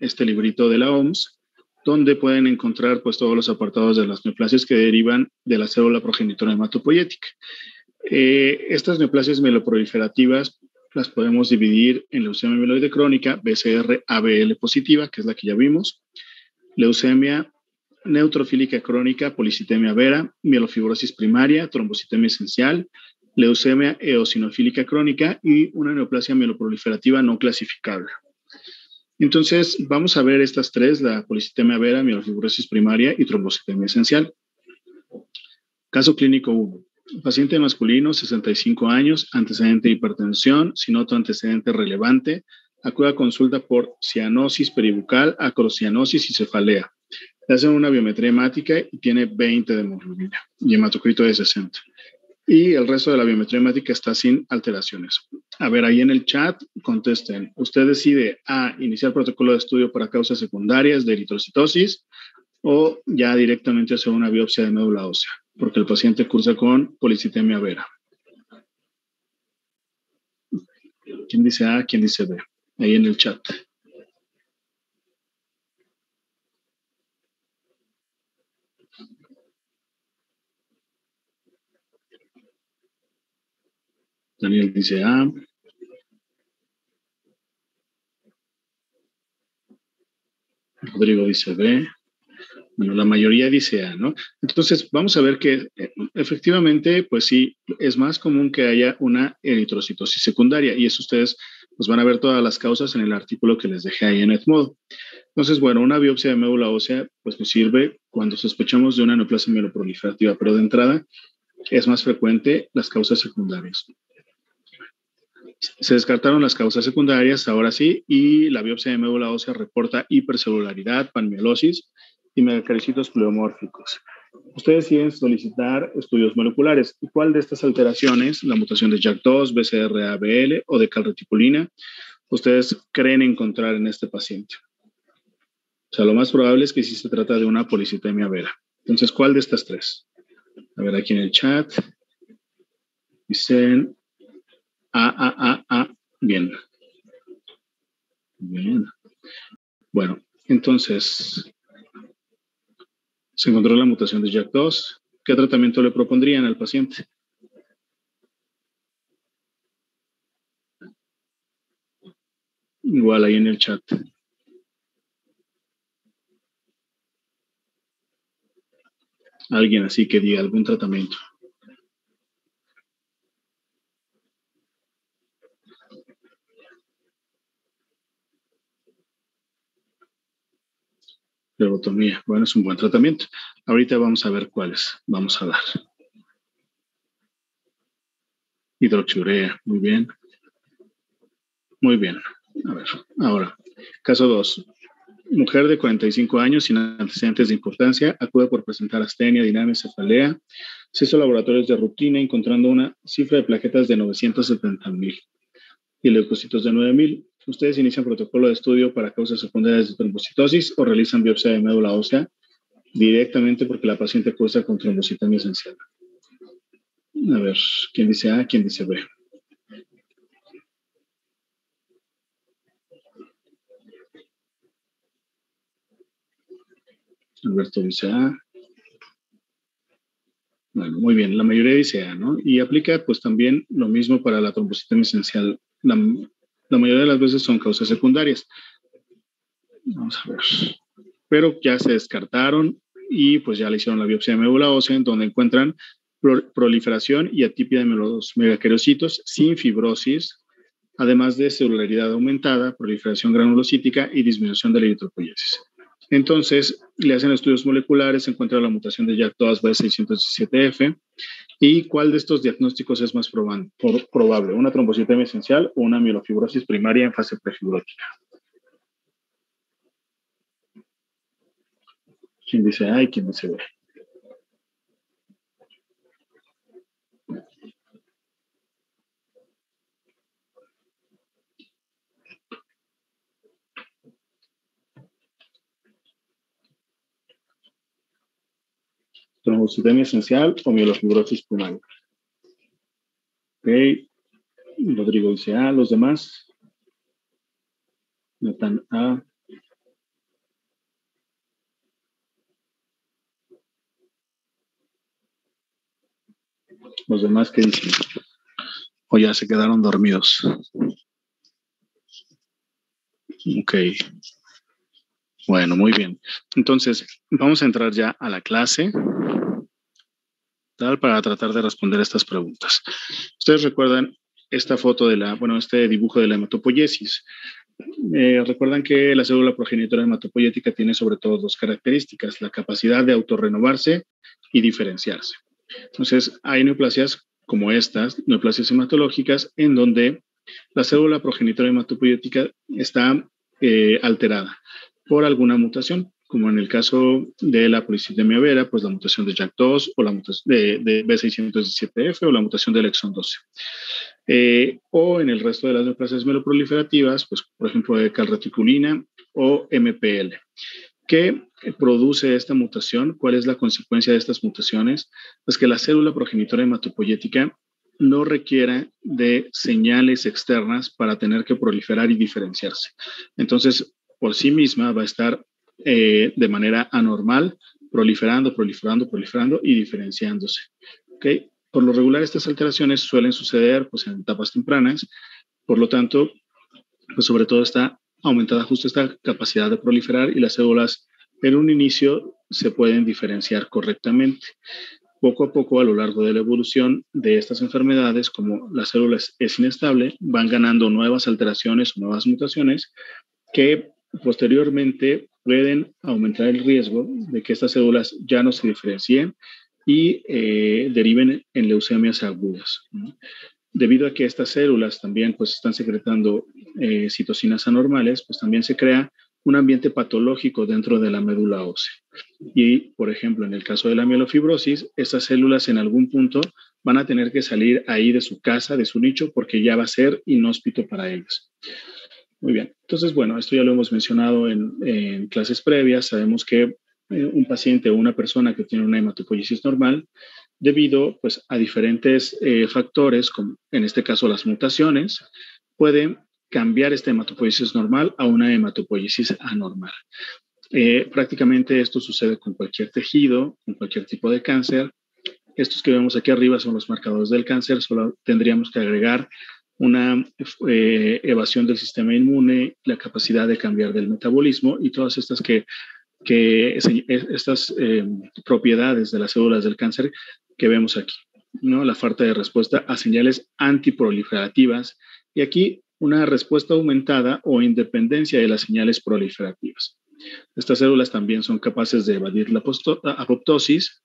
este librito de la OMS, donde pueden encontrar pues todos los apartados de las neoplasias que derivan de la célula progenitora hematopoyética. Estas neoplasias mieloproliferativas las podemos dividir en leucemia mieloide crónica, BCR-ABL positiva, que es la que ya vimos, leucemia neutrofílica crónica, policitemia vera, mielofibrosis primaria, trombocitemia esencial, leucemia eosinofílica crónica y una neoplasia mieloproliferativa no clasificable. Entonces, vamos a ver estas tres, la policitemia vera, mielofibrosis primaria y trombocitemia esencial. Caso clínico 1. Paciente masculino, 65 años, antecedente de hipertensión, sin otro antecedente relevante, acude a consulta por cianosis peribucal, acrocianosis y cefalea. Le hacen una biometría hemática y tiene 20 de hemoglobina y hematocrito de 60. Y el resto de la biometría hemática está sin alteraciones. A ver, ahí en el chat contesten. ¿Usted decide A, iniciar protocolo de estudio para causas secundarias de eritrocitosis o ya directamente hacer una biopsia de médula ósea? Porque el paciente cursa con policitemia vera. ¿Quién dice A? ¿Quién dice B? Ahí en el chat. Daniel dice A. Rodrigo dice B. Bueno, la mayoría dice A, ¿no? Entonces, vamos a ver que efectivamente, pues sí, es más común que haya una eritrocitosis secundaria y eso ustedes pues van a ver todas las causas en el artículo que les dejé ahí en Edmodo. Entonces, bueno, una biopsia de médula ósea pues nos sirve cuando sospechamos de una neoplasia mieloproliferativa, pero de entrada es más frecuente las causas secundarias. Se descartaron las causas secundarias, ahora sí, y la biopsia de médula ósea reporta hipercelularidad, panmielosis y megacaricitos pleomórficos. Ustedes deciden solicitar estudios moleculares. ¿Y cuál de estas alteraciones, la mutación de JAK2, BCR-ABL o de calreticulina, ustedes creen encontrar en este paciente? O sea, lo más probable es que sí se trata de una policitemia vera. Entonces, ¿cuál de estas tres? A ver, aquí en el chat dicen Bien. Bien. Bueno, entonces, se encontró la mutación de JAK2. ¿Qué tratamiento le propondrían al paciente? Igual ahí en el chat. Alguien así que diga algún tratamiento. Flebotomía. Bueno, es un buen tratamiento. Ahorita vamos a ver cuáles vamos a dar. Hidroxiurea. Muy bien. Muy bien. A ver, ahora, caso 2. Mujer de 45 años sin antecedentes de importancia acude por presentar astenia, dinámica, cefalea. Se hizo laboratorios de rutina encontrando una cifra de plaquetas de 970,000 y leucocitos de 9,000. ¿Ustedes inician protocolo de estudio para causas secundarias de trombocitosis o realizan biopsia de médula ósea directamente porque la paciente cursa con trombocitemia esencial? A ver, ¿quién dice A? ¿Quién dice B? Alberto dice A. Bueno, muy bien, la mayoría dice A, ¿no? Y aplica pues también lo mismo para la trombocitemia esencial. La mayoría de las veces son causas secundarias. Vamos a ver. Pero ya se descartaron y pues ya le hicieron la biopsia de médula ósea en donde encuentran proliferación y atipia de los megacaricitos sin fibrosis, además de celularidad aumentada, proliferación granulocítica y disminución de la eritropoiesis. Entonces, le hacen estudios moleculares, se encuentra la mutación de JAK2 B617F. ¿Y cuál de estos diagnósticos es más probable? ¿Una trombocitemia esencial o una mielofibrosis primaria en fase prefibrótica? ¿Quién dice A y quién dice B? Trombocitemia esencial o mielofibrosis primaria. Ok, Rodrigo dice A, los demás. Nathan A. ¿Los demás qué dicen? ¿O ya se quedaron dormidos? Ok. Bueno, muy bien. Entonces, vamos a entrar ya a la clase para tratar de responder estas preguntas. Ustedes recuerdan esta foto este dibujo de la hematopoiesis. Recuerdan que la célula progenitora hematopoyética tiene sobre todo dos características: la capacidad de autorrenovarse y diferenciarse. Entonces, hay neoplasias como estas, neoplasias hematológicas, en donde la célula progenitora hematopoyética está alterada por alguna mutación, como en el caso de la policitemia vera, pues la mutación de JAK2 o la mutación de B617F o la mutación del exón 12. O en el resto de las neoplasias mieloproliferativas, pues por ejemplo de calreticulina o MPL. ¿Qué produce esta mutación? ¿Cuál es la consecuencia de estas mutaciones? Pues que la célula progenitora hematopoyética no requiera de señales externas para tener que proliferar y diferenciarse. Entonces, por sí misma va a estar de manera anormal, proliferando y diferenciándose. ¿Okay? Por lo regular, estas alteraciones suelen suceder pues, en etapas tempranas, por lo tanto, pues sobre todo está aumentada justo esta capacidad de proliferar y las células en un inicio se pueden diferenciar correctamente. Poco a poco, a lo largo de la evolución de estas enfermedades, como la célula es inestable, van ganando nuevas alteraciones o nuevas mutaciones que posteriormente pueden aumentar el riesgo de que estas células ya no se diferencien y deriven en leucemias agudas, ¿no? Debido a que estas células también pues, están secretando citocinas anormales, pues también se crea un ambiente patológico dentro de la médula ósea. Y, por ejemplo, en el caso de la mielofibrosis, estas células en algún punto van a tener que salir ahí de su casa, de su nicho, porque ya va a ser inhóspito para ellos. Muy bien. Entonces, bueno, esto ya lo hemos mencionado en clases previas. Sabemos que un paciente o una persona que tiene una hematopoiesis normal, debido pues, a diferentes factores, como en este caso las mutaciones, pueden cambiar esta hematopoiesis normal a una hematopoiesis anormal. Prácticamente esto sucede con cualquier tejido, con cualquier tipo de cáncer. Estos que vemos aquí arriba son los marcadores del cáncer. Solo tendríamos que agregar una evasión del sistema inmune, la capacidad de cambiar del metabolismo y todas estas estas propiedades de las células del cáncer que vemos aquí, ¿no? La falta de respuesta a señales antiproliferativas y aquí una respuesta aumentada o independencia de las señales proliferativas. Estas células también son capaces de evadir la apoptosis,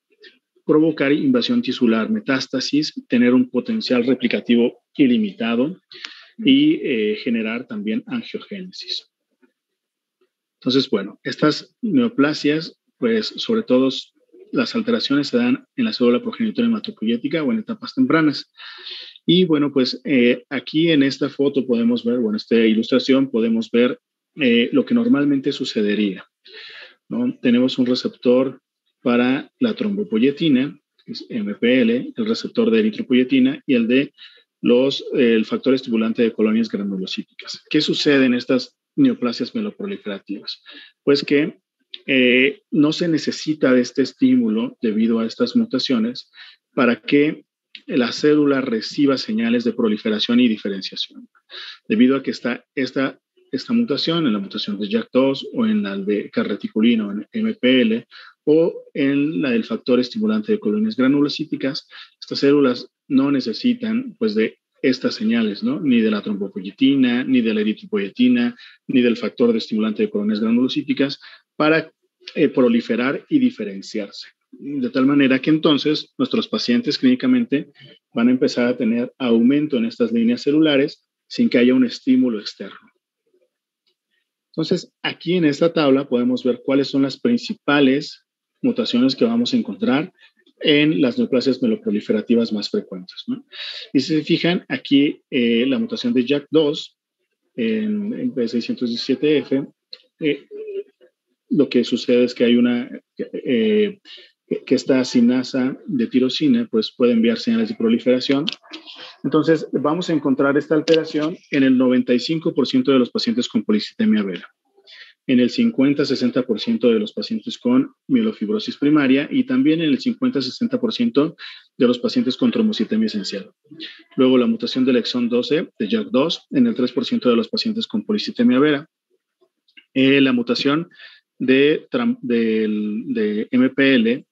provocar invasión tisular, metástasis, tener un potencial replicativo ilimitado y generar también angiogénesis. Entonces, bueno, estas neoplasias, pues sobre todo las alteraciones se dan en la célula progenitora hematopoyética o en etapas tempranas. Y bueno, pues aquí en esta foto podemos ver, bueno, esta ilustración podemos ver lo que normalmente sucedería, ¿no? Tenemos un receptor para la trombopoyetina, que es MPL, el receptor de eritropoyetina y el de el factor estimulante de colonias granulocíticas. ¿Qué sucede en estas neoplasias mieloproliferativas? Pues que no se necesita de este estímulo debido a estas mutaciones para que la célula reciba señales de proliferación y diferenciación. Debido a que está esta mutación, en la mutación de JAK2 o en la de carreticulina o en MPL o en la del factor estimulante de colonias granulocíticas, estas células no necesitan pues de estas señales, ¿no? Ni de la trombopoyetina, ni de la eritropoyetina, ni del factor de estimulante de colonias granulocíticas para proliferar y diferenciarse. De tal manera que entonces nuestros pacientes clínicamente van a empezar a tener aumento en estas líneas celulares sin que haya un estímulo externo. Entonces, aquí en esta tabla podemos ver cuáles son las principales mutaciones que vamos a encontrar en las neoplasias mieloproliferativas más frecuentes, ¿no? Y si se fijan, aquí la mutación de JAK2 en B617F, lo que sucede es que hay que esta sinasa de tirosina pues puede enviar señales de proliferación. Entonces, vamos a encontrar esta alteración en el 95% de los pacientes con policitemia vera. en el 50-60% de los pacientes con mielofibrosis primaria y también en el 50-60% de los pacientes con trombocitemia esencial. Luego la mutación del exón 12 de JAK2 en el 3% de los pacientes con policitemia vera. La mutación de MPL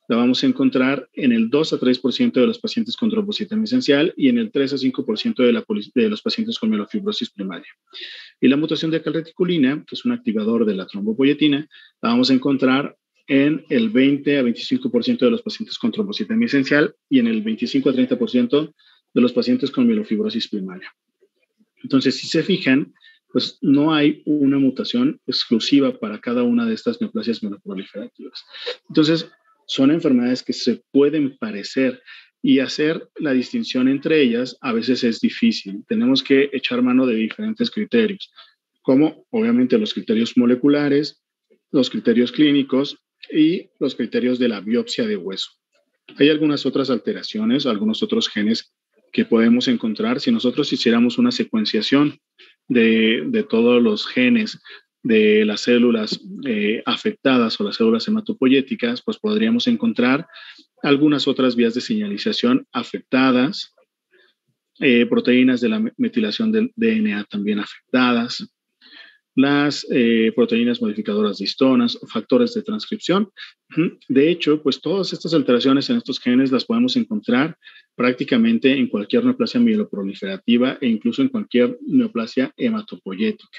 la vamos a encontrar en el 2-3% de los pacientes con trombocitemia esencial y en el 3-5% de los pacientes con mielofibrosis primaria. Y la mutación de calreticulina, que es un activador de la trombopoyetina, la vamos a encontrar en el 20-25% de los pacientes con trombocitemia esencial y en el 25-30% de los pacientes con mielofibrosis primaria. Entonces, si se fijan, pues no hay una mutación exclusiva para cada una de estas neoplasias mieloproliferativas. Entonces, son enfermedades que se pueden parecer y hacer la distinción entre ellas a veces es difícil. Tenemos que echar mano de diferentes criterios, como obviamente los criterios moleculares, los criterios clínicos y los criterios de la biopsia de hueso. Hay algunas otras alteraciones, algunos otros genes que podemos encontrar si nosotros hiciéramos una secuenciación de todos los genes de las células afectadas o las células hematopoyéticas, pues podríamos encontrar algunas otras vías de señalización afectadas, proteínas de la metilación del DNA también afectadas, las proteínas modificadoras de histonas o factores de transcripción. De hecho, pues todas estas alteraciones en estos genes las podemos encontrar prácticamente en cualquier neoplasia mieloproliferativa e incluso en cualquier neoplasia hematopoyética.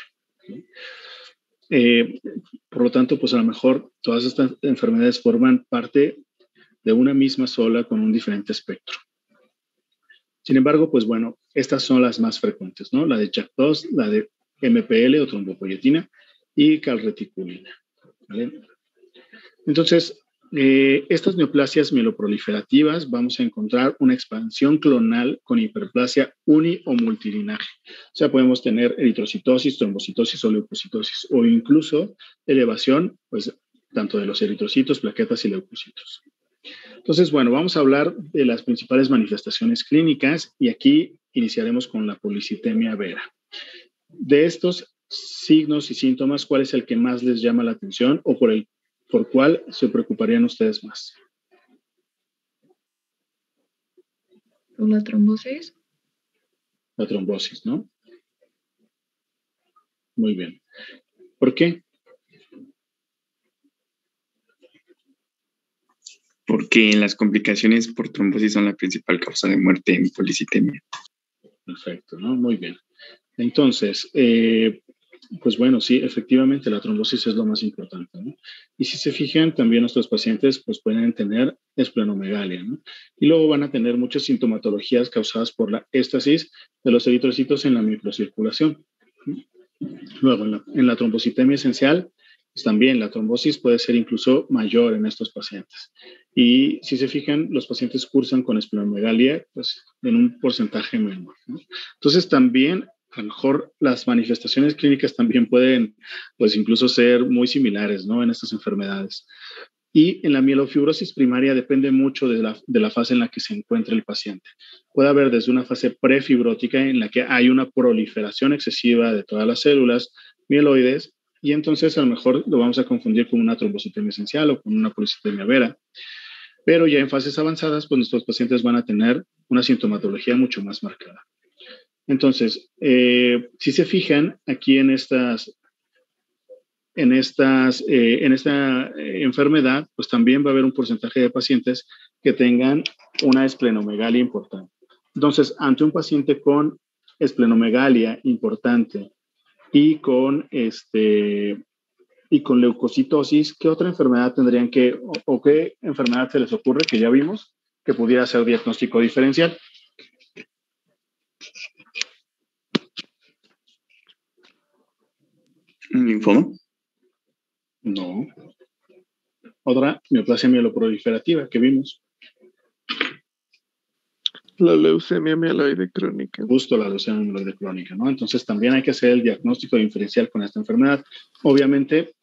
Por lo tanto, pues a lo mejor todas estas enfermedades forman parte de una misma sola con un diferente espectro. Sin embargo, pues bueno, estas son las más frecuentes, ¿no? La de JAK2, la de MPL o trombopoyetina y calreticulina, ¿vale? Entonces, estas neoplasias mieloproliferativas vamos a encontrar una expansión clonal con hiperplasia uni o multilinaje. O sea, podemos tener eritrocitosis, trombocitosis o leucocitosis o incluso elevación, pues, tanto de los eritrocitos, plaquetas y leucocitos. Entonces, bueno, vamos a hablar de las principales manifestaciones clínicas y aquí iniciaremos con la policitemia vera. De estos signos y síntomas, ¿cuál es el que más les llama la atención o por cuál se preocuparían ustedes más? ¿Por la trombosis? La trombosis, ¿no? Muy bien. ¿Por qué? Porque las complicaciones por trombosis son la principal causa de muerte en policitemia. Perfecto, ¿no? Muy bien. Entonces, pues bueno, sí, efectivamente la trombosis es lo más importante, ¿no? Y si se fijan, también nuestros pacientes pues pueden tener esplenomegalia, ¿no? Y luego van a tener muchas sintomatologías causadas por la éstasis de los eritrocitos en la microcirculación. Luego, en la trombocitemia esencial, pues también la trombosis puede ser incluso mayor en estos pacientes. Y si se fijan, los pacientes cursan con esplenomegalia pues, en un porcentaje menor, ¿no? Entonces, también, a lo mejor, las manifestaciones clínicas también pueden, pues, incluso ser muy similares, ¿no? En estas enfermedades. Y en la mielofibrosis primaria depende mucho de la fase en la que se encuentra el paciente. Puede haber desde una fase prefibrótica en la que hay una proliferación excesiva de todas las células mieloides y entonces a lo mejor lo vamos a confundir con una trombocitemia esencial o con una policitemia vera. Pero ya en fases avanzadas, pues nuestros pacientes van a tener una sintomatología mucho más marcada. Entonces, si se fijan aquí en esta enfermedad, pues también va a haber un porcentaje de pacientes que tengan una esplenomegalia importante. Entonces, ante un paciente con esplenomegalia importante y con leucocitosis, ¿qué otra enfermedad tendrían o qué enfermedad se les ocurre que ya vimos que pudiera ser diagnóstico diferencial? ¿Un linfoma? No. Otra neoplasia mieloproliferativa que vimos. La leucemia mieloide crónica. Justo la leucemia mieloide crónica, ¿no? Entonces también hay que hacer el diagnóstico diferencial con esta enfermedad. Obviamente,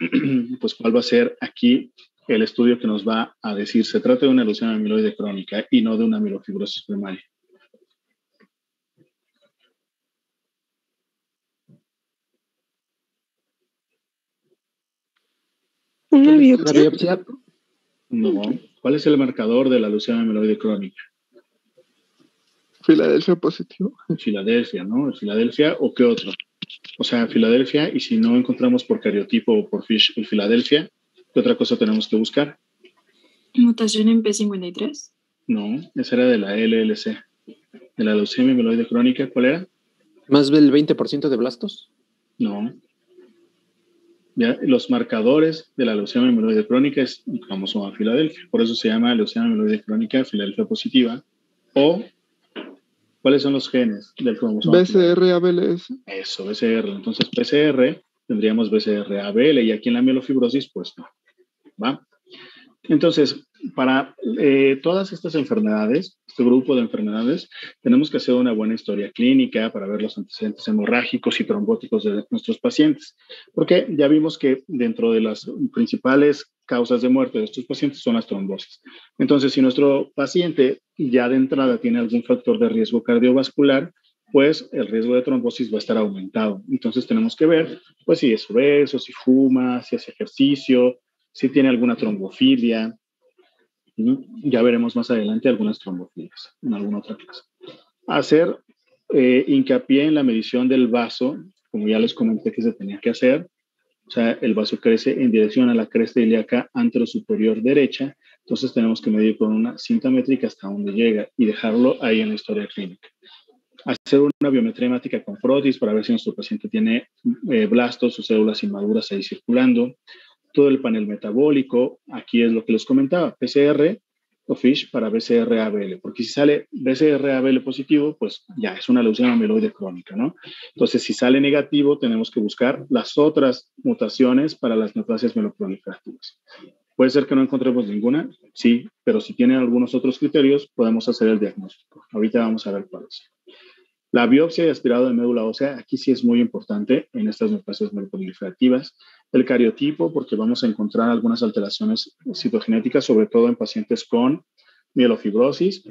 pues cuál va a ser aquí el estudio que nos va a decir se trata de una leucemia mieloide crónica y no de una mielofibrosis primaria. ¿Una ¿La biopsia? biopsia? No. ¿Cuál es el marcador de la leucemia amiloide crónica? Filadelfia positivo. Filadelfia, ¿no? Filadelfia o qué otro. O sea, Filadelfia, y si no encontramos por cariotipo o por FISH el Filadelfia, ¿qué otra cosa tenemos que buscar? ¿Mutación en P53? No, esa era de la LLC. De la leucemia amiloide crónica, ¿cuál era? ¿Más del 20% de blastos? No. Ya, los marcadores de la leucemia amiloide crónica es el cromosoma Filadelfia. Por eso se llama leucemia amiloide crónica Filadelfia positiva. O, ¿cuáles son los genes del cromosoma Filadelfia? BCR ABLS. Eso, BCR. Entonces, PCR, tendríamos BCR-ABL, y aquí en la mielofibrosis, pues no. ¿Va? Entonces, para todas estas enfermedades, este grupo de enfermedades, tenemos que hacer una buena historia clínica para ver los antecedentes hemorrágicos y trombóticos de nuestros pacientes, porque ya vimos que dentro de las principales causas de muerte de estos pacientes son las trombosis. Entonces, si nuestro paciente ya de entrada tiene algún factor de riesgo cardiovascular, pues el riesgo de trombosis va a estar aumentado. Entonces tenemos que ver, pues si es obeso, si fuma, si hace ejercicio, si tiene alguna trombofilia. Ya veremos más adelante algunas trombofilias en alguna otra clase. Hacer hincapié en la medición del vaso, como ya les comenté que se tenía que hacer. O sea, el vaso crece en dirección a la cresta ilíaca anterosuperior derecha, entonces tenemos que medir con una cinta métrica hasta donde llega y dejarlo ahí en la historia clínica. Hacer una biometría hemática con frotis para ver si nuestro paciente tiene blastos o células inmaduras ahí circulando. Todo el panel metabólico, aquí es lo que les comentaba, PCR o FISH para BCR-ABL, porque si sale BCR-ABL positivo, pues ya es una leucemia amiloide crónica, ¿no? Entonces, si sale negativo, tenemos que buscar las otras mutaciones para las neoplasias mieloproliferativas. ¿Puede ser que no encontremos ninguna? Sí, pero si tienen algunos otros criterios, podemos hacer el diagnóstico. Ahorita vamos a ver cuáles. La biopsia y aspirado de médula ósea, aquí sí es muy importante en estas neoplasias mieloproliferativas. El cariotipo, porque vamos a encontrar algunas alteraciones citogenéticas, sobre todo en pacientes con mielofibrosis.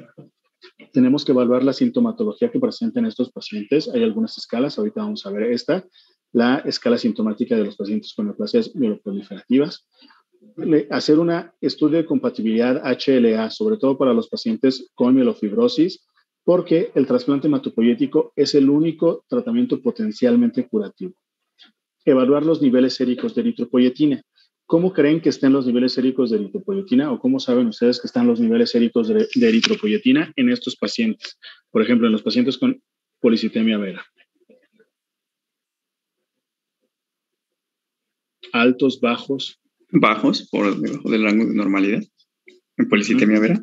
Tenemos que evaluar la sintomatología que presentan estos pacientes. Hay algunas escalas, ahorita vamos a ver esta, la escala sintomática de los pacientes con neoplasias mieloproliferativas. Hacer un estudio de compatibilidad HLA, sobre todo para los pacientes con mielofibrosis, porque el trasplante hematopoyético es el único tratamiento potencialmente curativo. Evaluar los niveles séricos de eritropoyetina. ¿Cómo creen que estén los niveles séricos de eritropoyetina o cómo saben ustedes que están los niveles séricos de eritropoyetina en estos pacientes? Por ejemplo, en los pacientes con policitemia vera. Altos, bajos. Bajos, por debajo del rango de normalidad. En policitemia vera.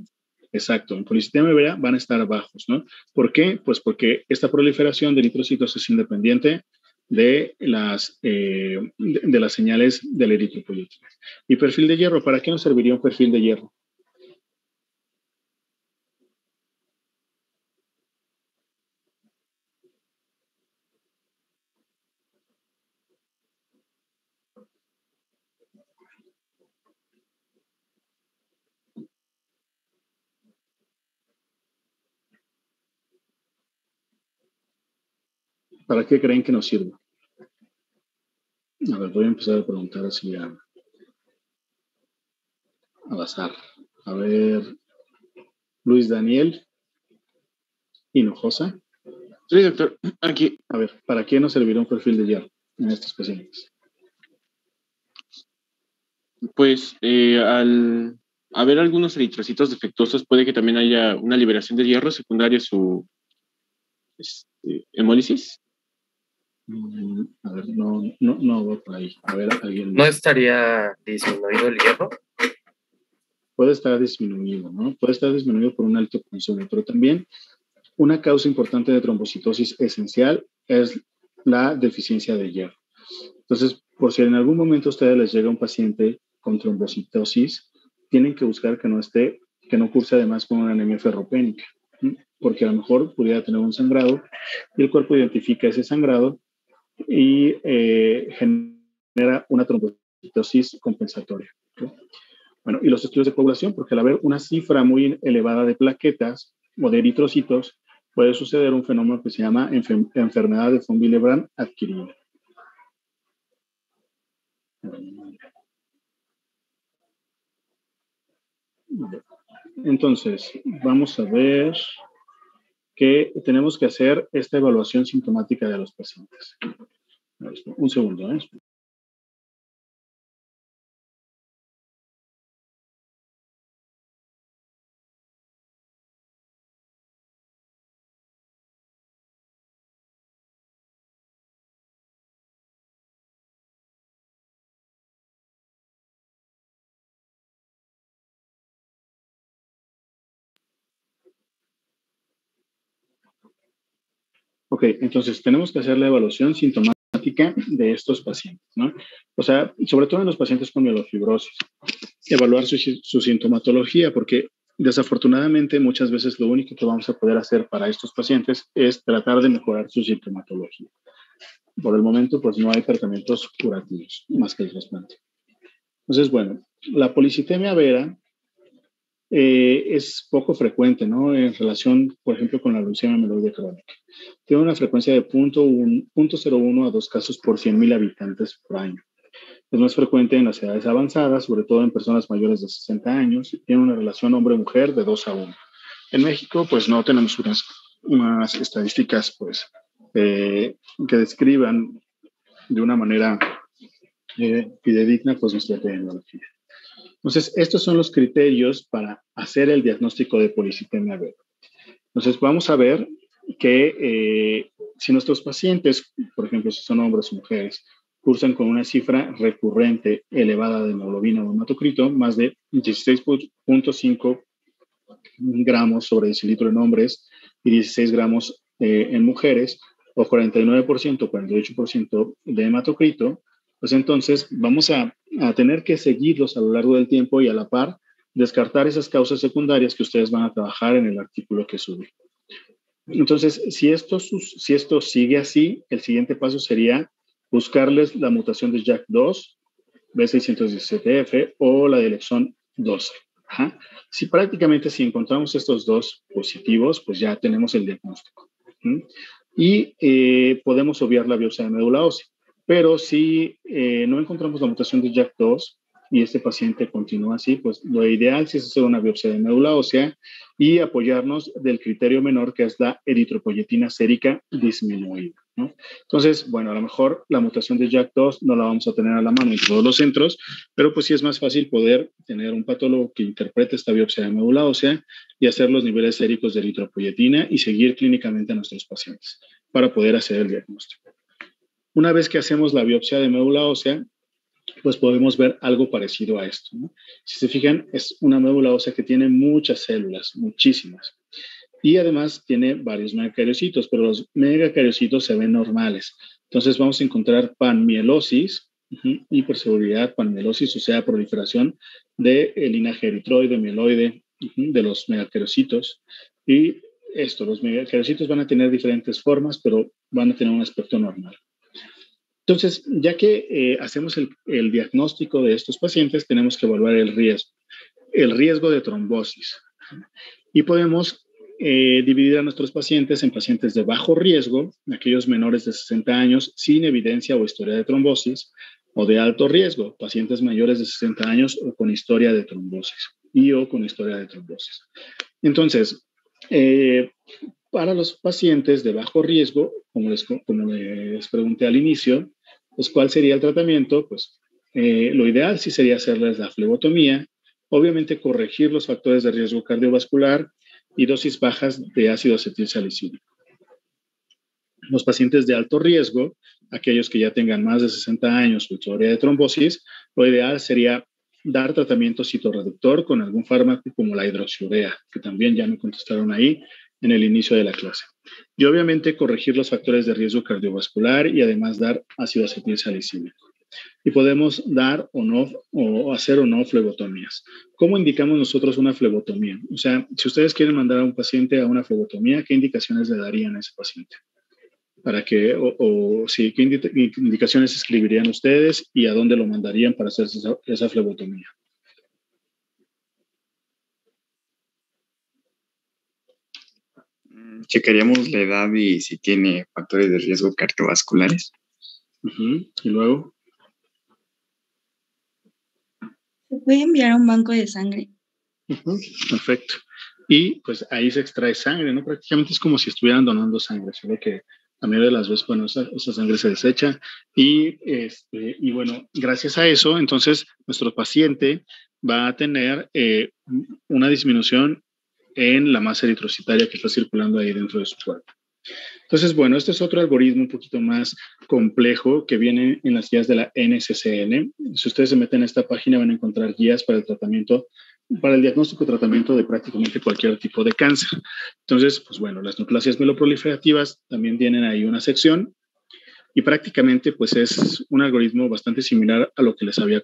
Exacto, en policitemia vera van a estar bajos, ¿no? ¿Por qué? Pues porque esta proliferación de eritrocitos es independiente de las señales del eritropoyetina. Y perfil de hierro, ¿para qué nos serviría un perfil de hierro? ¿Para qué creen que nos sirve? A ver, voy a empezar a preguntar así al azar. A ver, Luis Daniel Hinojosa. Sí, doctor. Aquí. A ver, ¿para qué nos servirá un perfil de hierro en estos pacientes? Pues al haber algunos eritrocitos defectuosos, puede que también haya una liberación de hierro secundaria a su hemólisis. A ver, no va por ahí. A ver, alguien. ¿No estaría disminuido el hierro? Puede estar disminuido, ¿no? Puede estar disminuido por un alto consumo, pero también una causa importante de trombocitosis esencial es la deficiencia de hierro. Entonces, por si en algún momento a ustedes les llega un paciente con trombocitosis, tienen que buscar que no curse además con una anemia ferropénica, porque a lo mejor pudiera tener un sangrado y el cuerpo identifica ese sangrado y genera una trombocitosis compensatoria. ¿Okay? Bueno, y los estudios de coagulación, porque al haber una cifra muy elevada de plaquetas o de eritrocitos, puede suceder un fenómeno que se llama enfermedad de von Willebrand adquirida. Entonces, vamos a ver que tenemos que hacer esta evaluación sintomática de los pacientes. Un segundo, ¿eh? Ok, entonces tenemos que hacer la evaluación sintomática de estos pacientes, ¿no? O sea, sobre todo en los pacientes con mielofibrosis, evaluar su sintomatología, porque desafortunadamente muchas veces lo único que vamos a poder hacer para estos pacientes es tratar de mejorar su sintomatología. Por el momento, pues no hay tratamientos curativos más que el trasplante. Entonces, bueno, la policitemia vera es poco frecuente, ¿no? En relación, por ejemplo, con la leucemia mieloide crónica. Tiene una frecuencia de 0.01 a 2 casos por 100,000 habitantes por año. Es más frecuente en las edades avanzadas, sobre todo en personas mayores de 60 años. Tiene una relación hombre-mujer de 2 a 1. En México, pues no tenemos unas estadísticas, pues, que describan de una manera fidedigna, pues, nuestra epidemiología. Entonces, estos son los criterios para hacer el diagnóstico de policitemia vera. Entonces, vamos a ver que si nuestros pacientes, por ejemplo, si son hombres o mujeres, cursan con una cifra recurrente elevada de hemoglobina o hematocrito, más de 16.5 gramos sobre decilitro en hombres y 16 gramos en mujeres, o 49%, 48% de hematocrito, pues entonces vamos a tener que seguirlos a lo largo del tiempo y a la par descartar esas causas secundarias que ustedes van a trabajar en el artículo que subí. Entonces, si esto sigue así, el siguiente paso sería buscarles la mutación de JAK2, B617F o la del exón 12. Ajá. Si encontramos estos dos positivos, pues ya tenemos el diagnóstico. Y podemos obviar la biopsia de médula ósea. Pero si no encontramos la mutación de JAK2 y este paciente continúa así, pues lo ideal sí es hacer una biopsia de médula ósea y apoyarnos del criterio menor, que es la eritropoyetina sérica disminuida, ¿no? Entonces, bueno, a lo mejor la mutación de JAK2 no la vamos a tener a la mano en todos los centros, pero pues sí es más fácil poder tener un patólogo que interprete esta biopsia de médula ósea y hacer los niveles séricos de eritropoyetina y seguir clínicamente a nuestros pacientes para poder hacer el diagnóstico. Una vez que hacemos la biopsia de médula ósea, pues podemos ver algo parecido a esto, ¿no? Si se fijan, es una médula ósea que tiene muchas células, muchísimas. Y además tiene varios megacariocitos, pero los megacariocitos se ven normales. Entonces vamos a encontrar panmielosis, hiperseguridad, panmielosis, o sea, proliferación del linaje eritroide, mieloide, de los megacariocitos. Y los megacariocitos van a tener diferentes formas, pero van a tener un aspecto normal. Entonces, ya que hacemos el diagnóstico de estos pacientes, tenemos que evaluar el riesgo de trombosis. Y podemos dividir a nuestros pacientes en pacientes de bajo riesgo, aquellos menores de 60 años sin evidencia o historia de trombosis, o de alto riesgo, pacientes mayores de 60 años o con historia de trombosis, o con historia de trombosis. Entonces, para los pacientes de bajo riesgo, como les pregunté al inicio, pues ¿cuál sería el tratamiento? Pues lo ideal sí sería hacerles la flebotomía, obviamente corregir los factores de riesgo cardiovascular y dosis bajas de ácido acetilsalicílico. Los pacientes de alto riesgo, aquellos que ya tengan más de 60 años o historia de trombosis, lo ideal sería dar tratamiento citorreductor con algún fármaco como la hidroxiurea, que también ya me contestaron ahí en el inicio de la clase. Y obviamente corregir los factores de riesgo cardiovascular y además dar ácido acetilsalicílico. Y podemos dar o no, o hacer o no flebotomías. ¿Cómo indicamos nosotros una flebotomía? O sea, si ustedes quieren mandar a un paciente a una flebotomía, ¿qué indicaciones le darían a ese paciente? Para que, sí, ¿qué indicaciones escribirían ustedes y a dónde lo mandarían para hacer esa flebotomía? Checaríamos la edad y si tiene factores de riesgo cardiovasculares. Y luego, ¿se puede enviar a un banco de sangre? Perfecto. Y pues ahí se extrae sangre, ¿no? Prácticamente es como si estuvieran donando sangre, solo que la mayoría de las veces, bueno, esa sangre se desecha y bueno, gracias a eso, entonces nuestro paciente va a tener una disminución en la masa eritrocitaria que está circulando ahí dentro de su cuerpo. Entonces, bueno, este es otro algoritmo un poquito más complejo que viene en las guías de la NCCN. Si ustedes se meten a esta página van a encontrar guías para el tratamiento, para el diagnóstico y tratamiento de prácticamente cualquier tipo de cáncer. Entonces, pues bueno, las neoplasias mieloproliferativas también tienen ahí una sección y prácticamente pues es un algoritmo bastante similar a lo que les había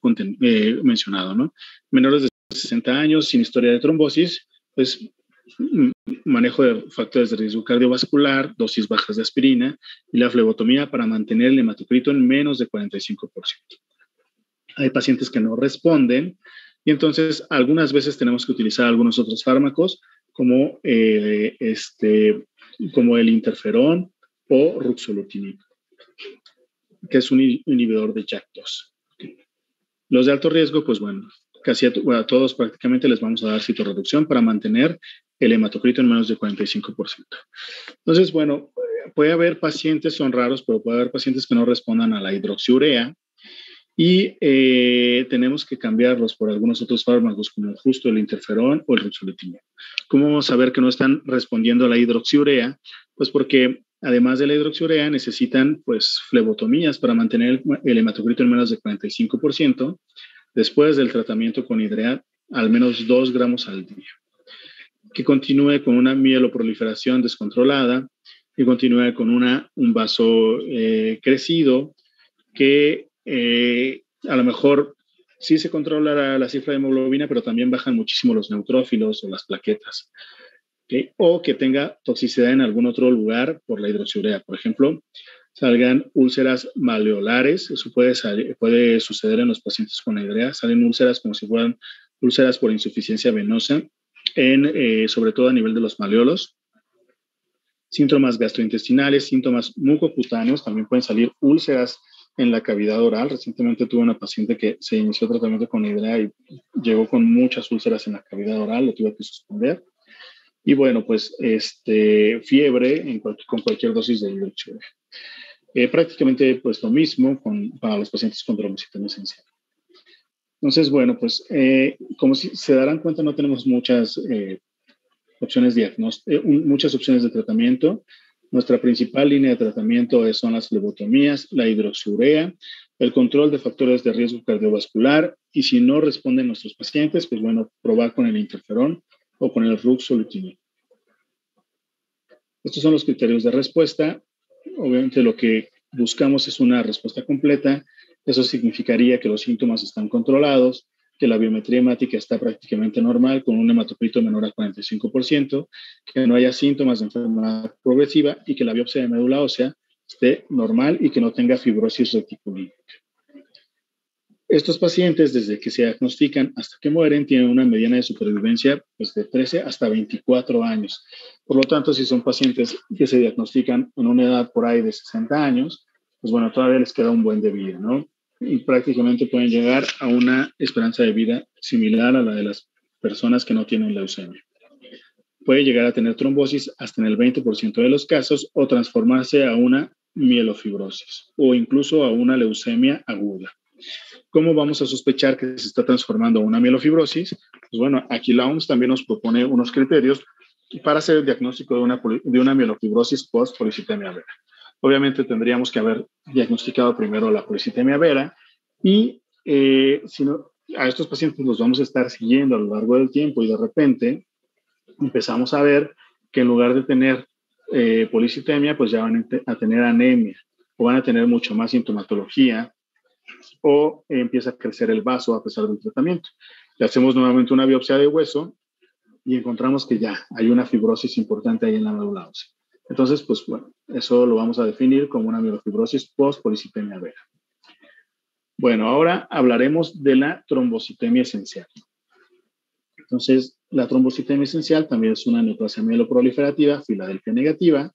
mencionado, ¿no? Menores de 60 años sin historia de trombosis, pues manejo de factores de riesgo cardiovascular, dosis bajas de aspirina y la flebotomía para mantener el hematocrito en menos de 45%. Hay pacientes que no responden y entonces algunas veces tenemos que utilizar algunos otros fármacos como el interferón o ruxolutinib, que es un inhibidor de JAK2. Los de alto riesgo, pues bueno, casi a todos prácticamente les vamos a dar citorreducción para mantener el hematocrito en menos de 45%. Entonces, bueno, puede haber pacientes, son raros, pero puede haber pacientes que no respondan a la hidroxiurea y tenemos que cambiarlos por algunos otros fármacos como justo el interferón o el ruxolitinib. ¿Cómo vamos a saber que no están respondiendo a la hidroxiurea? Pues porque además de la hidroxiurea necesitan pues flebotomías para mantener el hematocrito en menos de 45% después del tratamiento con hidreat al menos 2 gramos al día. Que continúe con una mieloproliferación descontrolada, que continúe con un vaso crecido, que a lo mejor sí se controla la cifra de hemoglobina, pero también bajan muchísimo los neutrófilos o las plaquetas. ¿Okay? O que tenga toxicidad en algún otro lugar por la hidroxiurea. Por ejemplo, salgan úlceras maleolares. Eso puede suceder en los pacientes con hidrea. Salen úlceras como si fueran úlceras por insuficiencia venosa, sobre todo a nivel de los maleolos. Síntomas gastrointestinales, síntomas mucocutáneos. También pueden salir úlceras en la cavidad oral. Recientemente tuve una paciente que se inició tratamiento con hidrea y llegó con muchas úlceras en la cavidad oral. Lo tuve que suspender. Y bueno, pues fiebre con cualquier dosis de hidroxiurea. Prácticamente pues lo mismo para los pacientes con trombocitemia esencial. Entonces, bueno, pues como si se darán cuenta, no tenemos muchas opciones muchas opciones de tratamiento. Nuestra principal línea de tratamiento son las flebotomías, la hidroxiurea, el control de factores de riesgo cardiovascular y si no responden nuestros pacientes, pues bueno, probar con el interferón o con el ruxolitinib. Estos son los criterios de respuesta. Obviamente lo que buscamos es una respuesta completa. Eso significaría que los síntomas están controlados, que la biometría hemática está prácticamente normal con un hematocrito menor a 45%, que no haya síntomas de enfermedad progresiva y que la biopsia de médula ósea esté normal y que no tenga fibrosis reticulítica. Estos pacientes, desde que se diagnostican hasta que mueren, tienen una mediana de supervivencia pues, de 13 hasta 24 años. Por lo tanto, si son pacientes que se diagnostican en una edad por ahí de 60 años, pues bueno, todavía les queda un buen de vida, ¿no? Y prácticamente pueden llegar a una esperanza de vida similar a la de las personas que no tienen leucemia. Puede llegar a tener trombosis hasta en el 20% de los casos o transformarse a una mielofibrosis o incluso a una leucemia aguda. ¿Cómo vamos a sospechar que se está transformando a una mielofibrosis? Pues bueno, aquí la OMS también nos propone unos criterios para hacer el diagnóstico de una mielofibrosis post-policitemia vera. Obviamente tendríamos que haber diagnosticado primero la policitemia vera y a estos pacientes los vamos a estar siguiendo a lo largo del tiempo y de repente empezamos a ver que en lugar de tener policitemia, pues ya van a tener anemia o van a tener mucho más sintomatología o empieza a crecer el vaso a pesar del tratamiento. Le hacemos nuevamente una biopsia de hueso y encontramos que ya hay una fibrosis importante ahí en la médula ósea. Entonces, pues bueno, eso lo vamos a definir como una mielofibrosis post-policitemia vera. Bueno, ahora hablaremos de la trombocitemia esencial. Entonces, la trombocitemia esencial también es una neoplasia mieloproliferativa, Filadelfia negativa.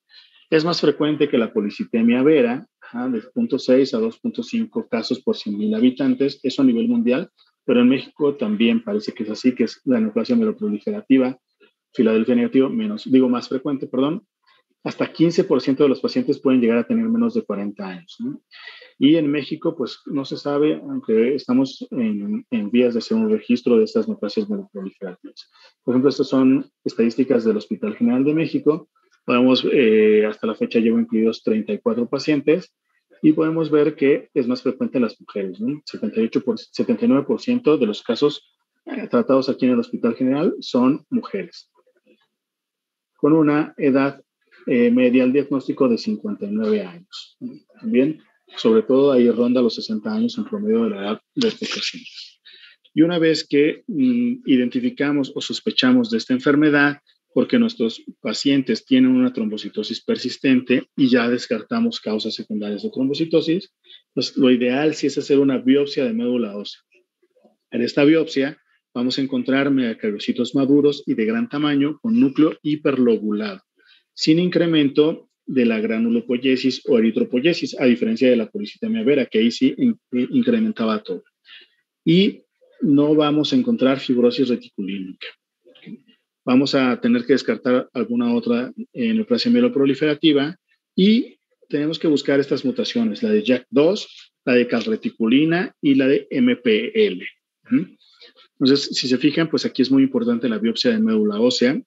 Es más frecuente que la policitemia vera, de 0.6 a 2.5 casos por 100,000 habitantes, eso a nivel mundial, pero en México también parece que es así, que es la neoplasia mieloproliferativa, Filadelfia negativo, más frecuente, perdón. Hasta 15% de los pacientes pueden llegar a tener menos de 40 años, ¿no? Y en México, pues no se sabe, aunque estamos en vías de hacer un registro de estas neoplasias mieloproliferativas. Por ejemplo, estas son estadísticas del Hospital General de México. Podemos, hasta la fecha llevo incluidos 34 pacientes y podemos ver que es más frecuente en las mujeres, ¿no? 79% de los casos tratados aquí en el Hospital General son mujeres, con una edad media al diagnóstico de 59 años. También, sobre todo, ahí ronda los 60 años en promedio de la edad de estos pacientes. Y una vez que identificamos o sospechamos de esta enfermedad, porque nuestros pacientes tienen una trombocitosis persistente y ya descartamos causas secundarias de trombocitosis, pues lo ideal sí es hacer una biopsia de médula ósea. En esta biopsia vamos a encontrar megacariocitos maduros y de gran tamaño con núcleo hiperlobulado, sin incremento de la granulopoyesis o eritropoyesis, a diferencia de la policitemia vera, que ahí sí incrementaba todo. Y no vamos a encontrar fibrosis reticulínica. Vamos a tener que descartar alguna otra neoplasia mieloproliferativa y tenemos que buscar estas mutaciones, la de JAK2, la de calreticulina y la de MPL. Entonces, si se fijan, pues aquí es muy importante la biopsia de médula ósea.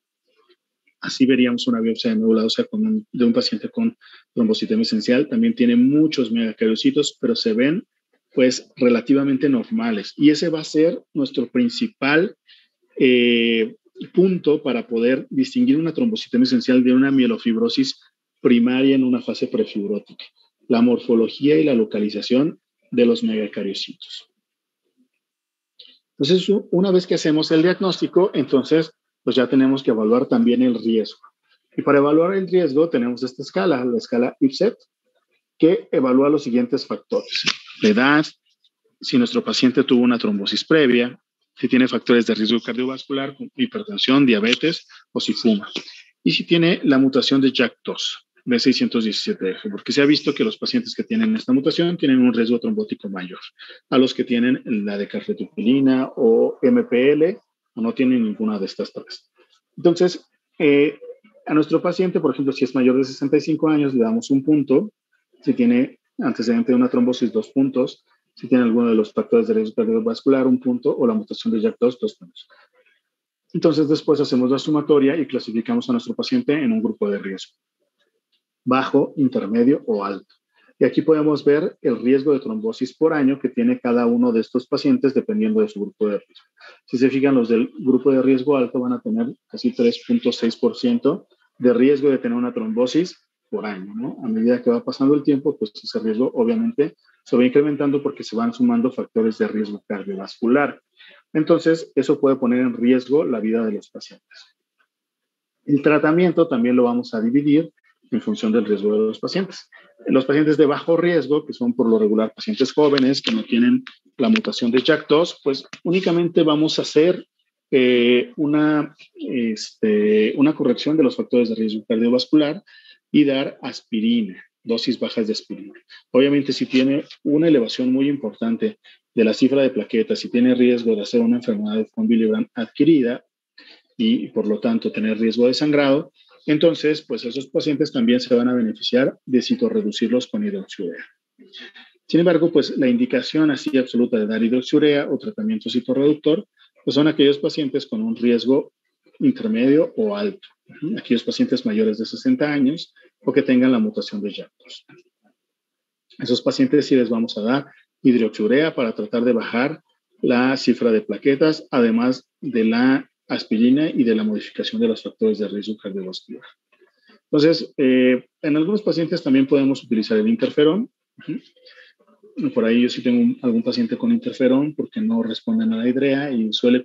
Así veríamos una biopsia de médula ósea de un paciente con trombocitemia esencial. También tiene muchos megacariocitos, pero se ven pues relativamente normales. Y ese va a ser nuestro principal punto para poder distinguir una trombocitemia esencial de una mielofibrosis primaria en una fase prefibrótica. La morfología y la localización de los megacariocitos. Entonces, una vez que hacemos el diagnóstico, entonces pues ya tenemos que evaluar también el riesgo. Y para evaluar el riesgo tenemos esta escala, la escala IPSET, que evalúa los siguientes factores. La edad, si nuestro paciente tuvo una trombosis previa, si tiene factores de riesgo cardiovascular, hipertensión, diabetes o si fuma. Y si tiene la mutación de JAK2, B617F, porque se ha visto que los pacientes que tienen esta mutación tienen un riesgo trombótico mayor a los que tienen la de calreticulina o MPL o no tienen ninguna de estas tres. Entonces, a nuestro paciente, por ejemplo, si es mayor de 65 años, le damos un punto. Si tiene antecedente de una trombosis, 2 puntos. Si tiene alguno de los factores de riesgo cardiovascular, 1 punto, o la mutación de JAK2, 2 puntos. Entonces, después hacemos la sumatoria y clasificamos a nuestro paciente en un grupo de riesgo: bajo, intermedio o alto. Y aquí podemos ver el riesgo de trombosis por año que tiene cada uno de estos pacientes dependiendo de su grupo de riesgo. Si se fijan, los del grupo de riesgo alto van a tener casi 3.6% de riesgo de tener una trombosis por año, ¿no? A medida que va pasando el tiempo, pues ese riesgo obviamente se va incrementando porque se van sumando factores de riesgo cardiovascular. Entonces, eso puede poner en riesgo la vida de los pacientes. El tratamiento también lo vamos a dividir en función del riesgo de los pacientes. Los pacientes de bajo riesgo, que son por lo regular pacientes jóvenes que no tienen la mutación de JAK2, pues únicamente vamos a hacer una corrección de los factores de riesgo cardiovascular y dar aspirina, dosis bajas de aspirina. Obviamente, si tiene una elevación muy importante de la cifra de plaquetas, si tiene riesgo de hacer una enfermedad de von Willebrand adquirida y por lo tanto tener riesgo de sangrado, entonces pues esos pacientes también se van a beneficiar de citorreducirlos con hidroxiurea. Sin embargo, pues la indicación así absoluta de dar hidroxiurea o tratamiento citorreductor pues son aquellos pacientes con un riesgo intermedio o alto, aquellos pacientes mayores de 60 años o que tengan la mutación de JAK2. Esos pacientes sí les vamos a dar hidroxiurea para tratar de bajar la cifra de plaquetas, además de la aspirina y de la modificación de los factores de riesgo cardiovascular. Entonces, en algunos pacientes también podemos utilizar el interferón. Por ahí yo sí tengo algún paciente con interferón porque no responden a la hidrea y suele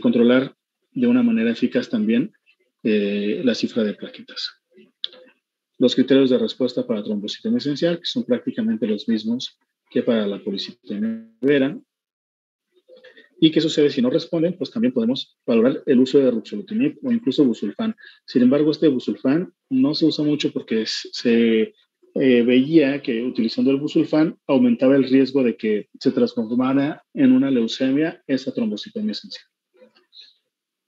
controlar de una manera eficaz también la cifra de plaquetas. Los criterios de respuesta para trombocitemia esencial, que son prácticamente los mismos que para la policitemia vera. ¿Y qué sucede si no responden? Pues también podemos valorar el uso de ruxolitinib o incluso busulfán. Sin embargo, este busulfán no se usa mucho porque se veía que utilizando el busulfán aumentaba el riesgo de que se transformara en una leucemia esa trombocitemia esencial.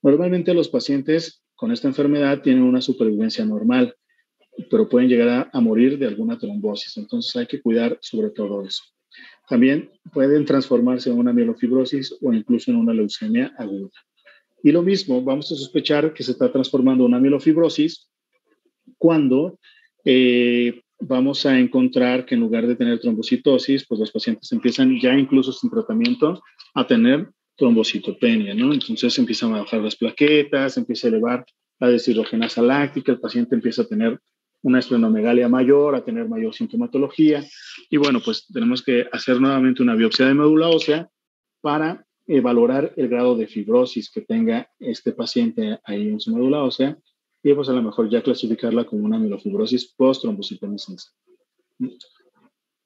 Normalmente los pacientes con esta enfermedad tienen una supervivencia normal, pero pueden llegar a morir de alguna trombosis. Entonces hay que cuidar sobre todo eso. También pueden transformarse en una mielofibrosis o incluso en una leucemia aguda. Y lo mismo, vamos a sospechar que se está transformando en una mielofibrosis cuando vamos a encontrar que en lugar de tener trombocitosis, pues los pacientes empiezan ya incluso sin tratamiento a tener trombocitopenia, ¿no? Entonces empiezan a bajar las plaquetas, empieza a elevar la deshidrogenasa láctica, el paciente empieza a tener una esplenomegalia mayor, a tener mayor sintomatología. Y bueno, pues tenemos que hacer nuevamente una biopsia de médula ósea para valorar el grado de fibrosis que tenga este paciente ahí en su médula ósea y pues a lo mejor ya clasificarla como una mielofibrosis post-trombocitemia esencial.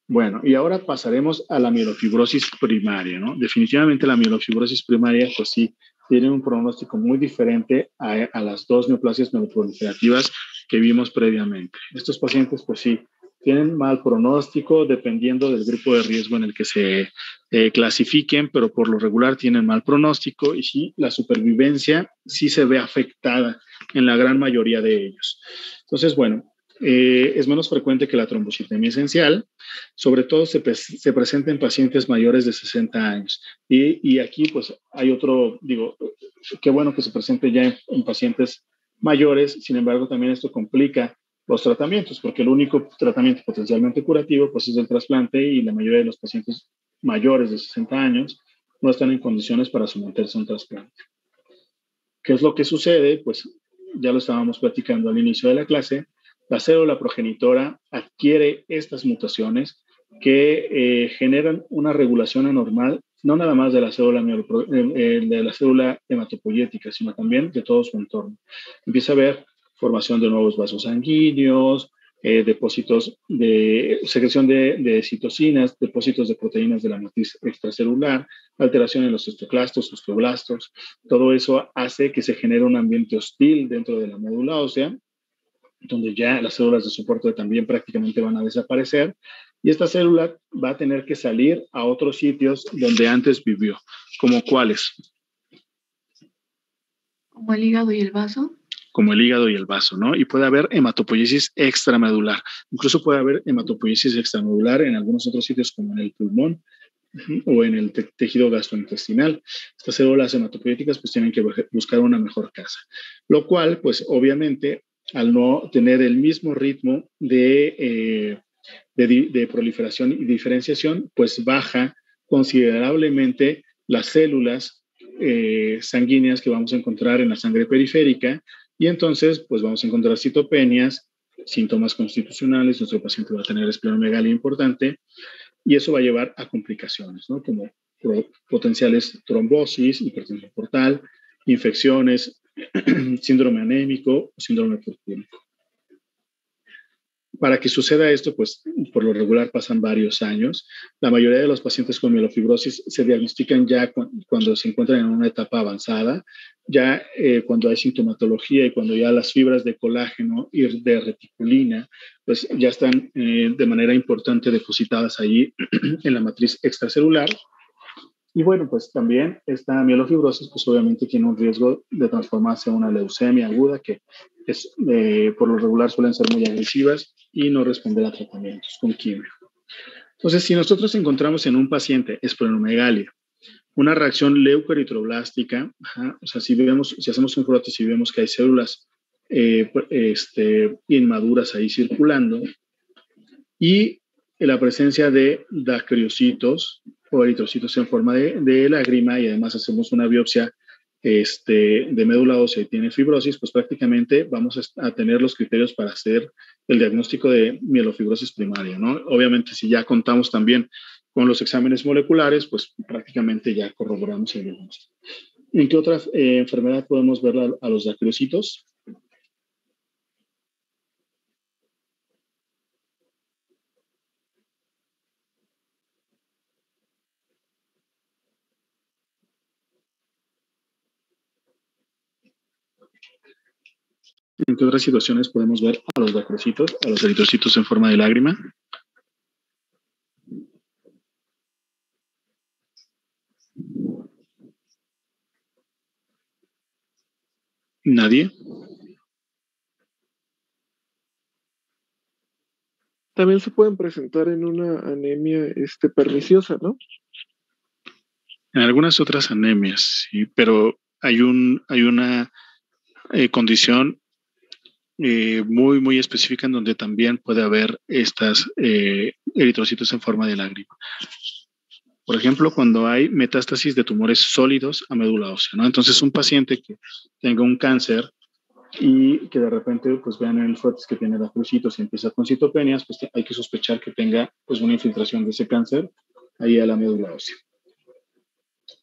Bueno, y ahora pasaremos a la mielofibrosis primaria, ¿no? Definitivamente la mielofibrosis primaria, pues sí, tiene un pronóstico muy diferente a las dos neoplasias mieloproliferativas que vimos previamente. Estos pacientes, pues sí, tienen mal pronóstico dependiendo del grupo de riesgo en el que se clasifiquen, pero por lo regular tienen mal pronóstico y sí, la supervivencia sí se ve afectada en la gran mayoría de ellos. Entonces, bueno, es menos frecuente que la trombocitemia esencial, sobre todo se presenta en pacientes mayores de 60 años. Y aquí pues hay otro, digo, qué bueno que se presente ya en pacientes mayores, sin embargo también esto complica los tratamientos, porque el único tratamiento potencialmente curativo pues es el trasplante y la mayoría de los pacientes mayores de 60 años no están en condiciones para someterse a un trasplante. ¿Qué es lo que sucede? Pues ya lo estábamos platicando al inicio de la clase, la célula progenitora adquiere estas mutaciones que generan una regulación anormal, no nada más de la célula hematopoyética, sino también de todo su entorno. Empieza a haber formación de nuevos vasos sanguíneos, depósitos de secreción de citocinas, depósitos de proteínas de la matriz extracelular, alteración en los osteoclastos, osteoblastos. Todo eso hace que se genere un ambiente hostil dentro de la médula ósea, donde ya las células de soporte también prácticamente van a desaparecer y esta célula va a tener que salir a otros sitios donde antes vivió, como cuáles. Como el hígado y el vaso. Como el hígado y el vaso, ¿no? Y puede haber hematopoiesis extramedular. Incluso puede haber hematopoiesis extramedular en algunos otros sitios, como en el pulmón o en el tejido gastrointestinal. Estas células hematopoyéticas pues tienen que buscar una mejor casa. Lo cual, pues obviamente, al no tener el mismo ritmo de proliferación y diferenciación, pues baja considerablemente las células sanguíneas que vamos a encontrar en la sangre periférica y entonces pues vamos a encontrar citopenias, síntomas constitucionales, nuestro paciente va a tener esplenomegalia importante y eso va a llevar a complicaciones, ¿no? Como potenciales trombosis, hipertensión portal, infecciones, síndrome anémico o síndrome purpúrico. Para que suceda esto, pues por lo regular pasan varios años. La mayoría de los pacientes con mielofibrosis se diagnostican ya cuando se encuentran en una etapa avanzada, ya cuando hay sintomatología y cuando ya las fibras de colágeno y de reticulina, pues ya están de manera importante depositadas allí en la matriz extracelular. Y bueno, pues también esta mielofibrosis, pues obviamente tiene un riesgo de transformarse en una leucemia aguda que es, por lo regular suelen ser muy agresivas y no responder a tratamientos con quimio. Entonces, si nosotros encontramos en un paciente esplenomegalia, una reacción leucoeritroblástica, o sea, si hacemos un frote y vemos que hay células inmaduras ahí circulando y la presencia de dacriocitos o eritrocitos en forma de lágrima y además hacemos una biopsia de médula ósea y tiene fibrosis, pues prácticamente vamos a tener los criterios para hacer el diagnóstico de mielofibrosis primaria, ¿no? Obviamente, si ya contamos también con los exámenes moleculares, pues prácticamente ya corroboramos el diagnóstico. ¿En qué otra enfermedad podemos ver a los dacriocitos? ¿En qué otras situaciones podemos ver a los bactericitos, a los eritrocitos en forma de lágrima? ¿Nadie? También se pueden presentar en una anemia perniciosa, ¿no? En algunas otras anemias, sí, pero hay una condición muy, muy específica en donde también puede haber estas eritrocitos en forma de lágrima. Por ejemplo, cuando hay metástasis de tumores sólidos a médula ósea, ¿no? Entonces, un paciente que tenga un cáncer y que de repente pues vean en el FOTS que tiene eritrocitos y empieza con citopenias, pues hay que sospechar que tenga pues una infiltración de ese cáncer ahí a la médula ósea.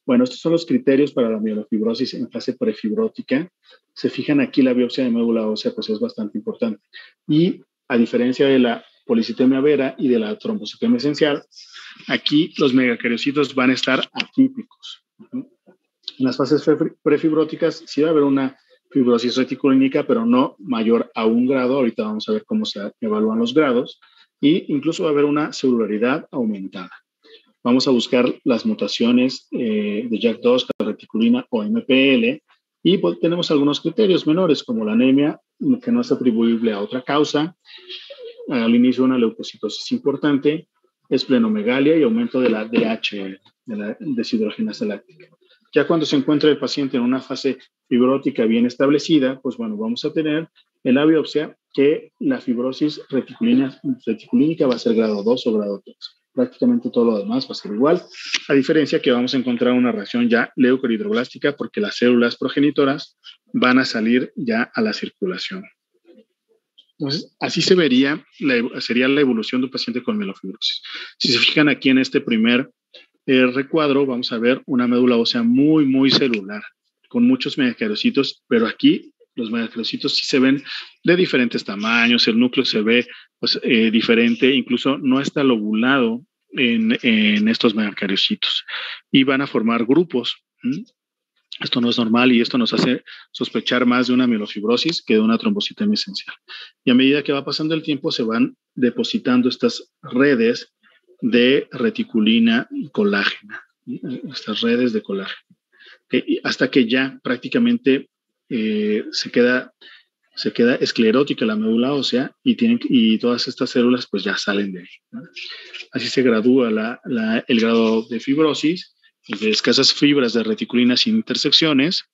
Bueno, estos son los criterios para la mielofibrosis en fase prefibrótica. Se fijan aquí, la biopsia de médula ósea pues es bastante importante. Y a diferencia de la policitemia vera y de la trombocitemia esencial, aquí los megacariocitos van a estar atípicos. En las fases prefibróticas sí va a haber una fibrosis reticulínica, pero no mayor a 1 grado. Ahorita vamos a ver cómo se evalúan los grados. Y incluso va a haber una celularidad aumentada. Vamos a buscar las mutaciones de JAK2, calreticulina o MPL, y pues, tenemos algunos criterios menores, como la anemia, que no es atribuible a otra causa, al inicio una leucocitosis importante, esplenomegalia y aumento de la DHL, de la deshidrogenasa láctica. Ya cuando se encuentra el paciente en una fase fibrótica bien establecida, pues bueno, vamos a tener en la biopsia que la fibrosis reticulínica va a ser grado 2 o grado 3. Prácticamente todo lo demás va a ser igual, a diferencia que vamos a encontrar una reacción ya leucoeridroblástica porque las células progenitoras van a salir ya a la circulación. Entonces, así sería la evolución de un paciente con mielofibrosis. Si se fijan aquí en este primer recuadro, vamos a ver una médula ósea muy, muy celular, con muchos megacariocitos, pero aquí los megacariocitos sí se ven de diferentes tamaños, el núcleo se ve pues, diferente, incluso no está lobulado en estos megacariocitos y van a formar grupos. Esto no es normal y esto nos hace sospechar más de una mielofibrosis que de una trombocitemia esencial. Y a medida que va pasando el tiempo se van depositando estas redes de reticulina y colágena, estas redes de colágeno, hasta que ya prácticamente se queda esclerótica la médula ósea y todas estas células pues ya salen de ahí, ¿no? Así se gradúa el grado de fibrosis, de escasas fibras de reticulina sin intersecciones,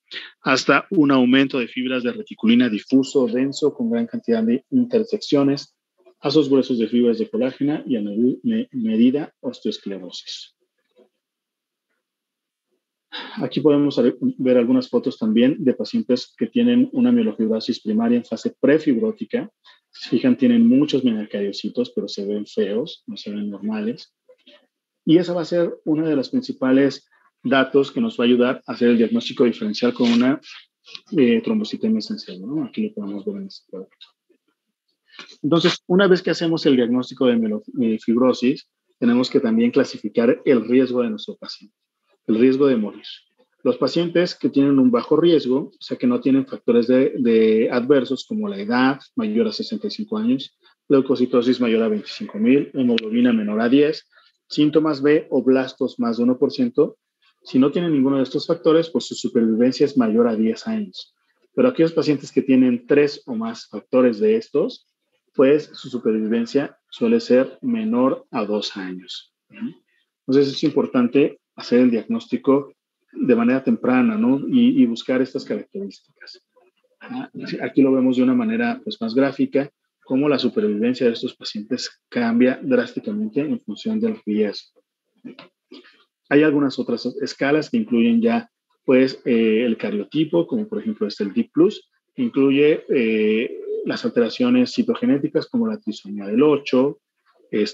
hasta un aumento de fibras de reticulina difuso, denso, con gran cantidad de intersecciones, a sus gruesos de fibras de colágena y a medida osteoesclerosis. Aquí podemos ver algunas fotos también de pacientes que tienen una mielofibrosis primaria en fase prefibrótica. Si se fijan, tienen muchos megacariocitos, pero se ven feos, no se ven normales. Y esa va a ser uno de los principales datos que nos va a ayudar a hacer el diagnóstico diferencial con una trombocitemia esencial, ¿no? Aquí lo podemos ver en este cuadro. Entonces, una vez que hacemos el diagnóstico de mielofibrosis, tenemos que también clasificar el riesgo de nuestro paciente, el riesgo de morir. Los pacientes que tienen un bajo riesgo, o sea que no tienen factores de adversos como la edad mayor a 65 años, leucocitosis mayor a 25,000, hemoglobina menor a 10, síntomas B o blastos más de 1%, si no tienen ninguno de estos factores, pues su supervivencia es mayor a 10 años. Pero aquellos pacientes que tienen 3 o más factores de estos, pues su supervivencia suele ser menor a 2 años. Entonces es importante hacer el diagnóstico de manera temprana, ¿no? Y buscar estas características. Aquí lo vemos de una manera pues, más gráfica, cómo la supervivencia de estos pacientes cambia drásticamente en función del riesgo. Hay algunas otras escalas que incluyen ya pues, el cariotipo, como por ejemplo el DIP+, que incluye las alteraciones citogenéticas como la trisomía del 8,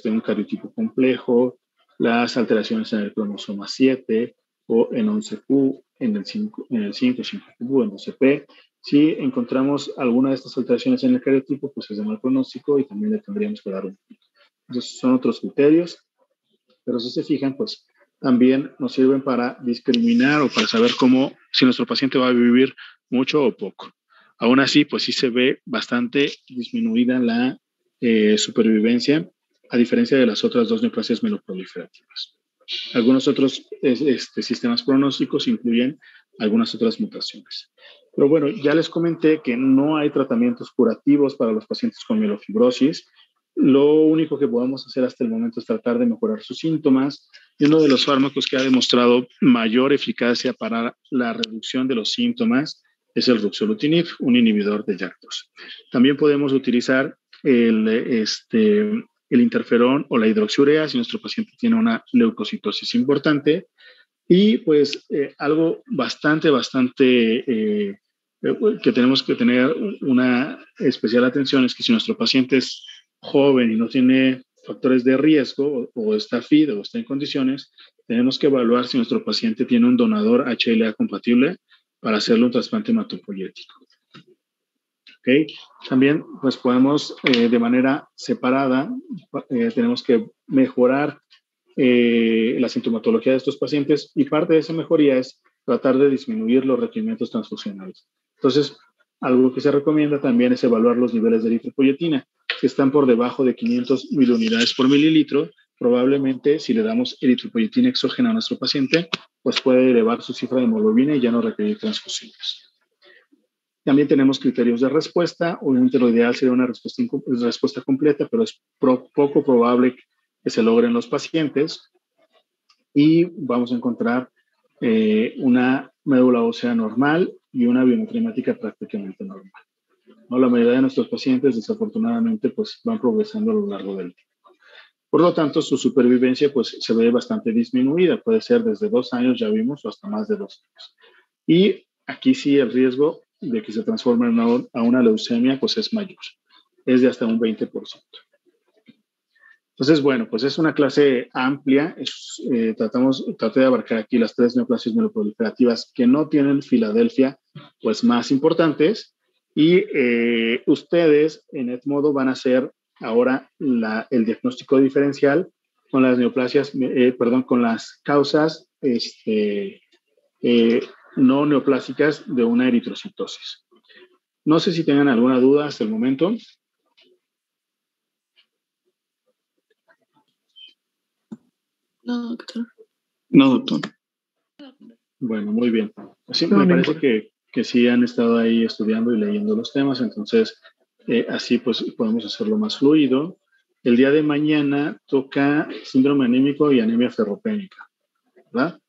un cariotipo complejo, las alteraciones en el cromosoma 7 o en 11q, en el 5, 5q, en 12p. Si encontramos alguna de estas alteraciones en el cariotipo, pues es de mal pronóstico y también le tendríamos que dar un pico. Entonces son otros criterios, pero si se fijan, pues también nos sirven para discriminar o para saber si nuestro paciente va a vivir mucho o poco. Aún así, pues sí se ve bastante disminuida la supervivencia, a diferencia de las otras dos neoplasias meloproliferativas. Algunos otros sistemas pronósticos incluyen algunas otras mutaciones. Pero bueno, ya les comenté que no hay tratamientos curativos para los pacientes con mielofibrosis. Lo único que podemos hacer hasta el momento es tratar de mejorar sus síntomas. Y uno de los fármacos que ha demostrado mayor eficacia para la reducción de los síntomas es el ruxolutinib, un inhibidor de JAK2. También podemos utilizar el interferón o la hidroxiurea si nuestro paciente tiene una leucocitosis importante. Y pues algo bastante que tenemos que tener una especial atención es que si nuestro paciente es joven y no tiene factores de riesgo o está fit o está en condiciones, tenemos que evaluar si nuestro paciente tiene un donador HLA compatible para hacerle un trasplante hematopoyético. ¿Okay? También pues podemos de manera separada, tenemos que mejorar la sintomatología de estos pacientes y parte de esa mejoría es tratar de disminuir los requerimientos transfusionales. Entonces, algo que se recomienda también es evaluar los niveles de eritropoyetina. Si están por debajo de 500 milunidades por mililitro, probablemente si le damos eritropoyetina exógena a nuestro paciente, pues puede elevar su cifra de hemoglobina y ya no requerir transfusiones. También tenemos criterios de respuesta. Obviamente lo ideal sería una respuesta completa, pero es poco probable que se logren los pacientes. Y vamos a encontrar una médula ósea normal y una biometría prácticamente normal. ¿No? La mayoría de nuestros pacientes, desafortunadamente, pues van progresando a lo largo del tiempo. Por lo tanto, su supervivencia pues, se ve bastante disminuida. Puede ser desde 2 años, ya vimos, o hasta más de 2 años. Y aquí sí el riesgo de que se transforme a una leucemia pues, es mayor. Es de hasta un 20%. Entonces, bueno, pues es una clase amplia. Traté de abarcar aquí las 3 neoplasias meloproliferativas que no tienen Filadelfia, pues más importantes. Y ustedes, en Edmodo, van a hacer ahora el diagnóstico diferencial con las neoplasias, con las causas no neoplásicas de una eritrocitosis. No sé si tengan alguna duda hasta el momento. No, doctor. No, doctor. Bueno, muy bien. Así me parece que sí han estado ahí estudiando y leyendo los temas, entonces así pues podemos hacerlo más fluido. El día de mañana toca síndrome anémico y anemia ferropénica, ¿verdad?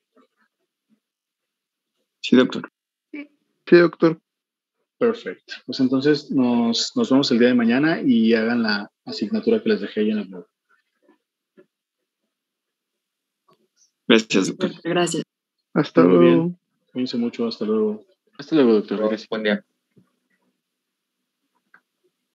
Sí, doctor. Sí, doctor. Perfecto. Pues entonces nos vemos el día de mañana y hagan la asignatura que les dejé ahí en el blog. Gracias, doctor. Gracias. Hasta Muy luego. bien. Cuídense mucho. Hasta luego. Hasta luego, doctor. Gracias. Buen día.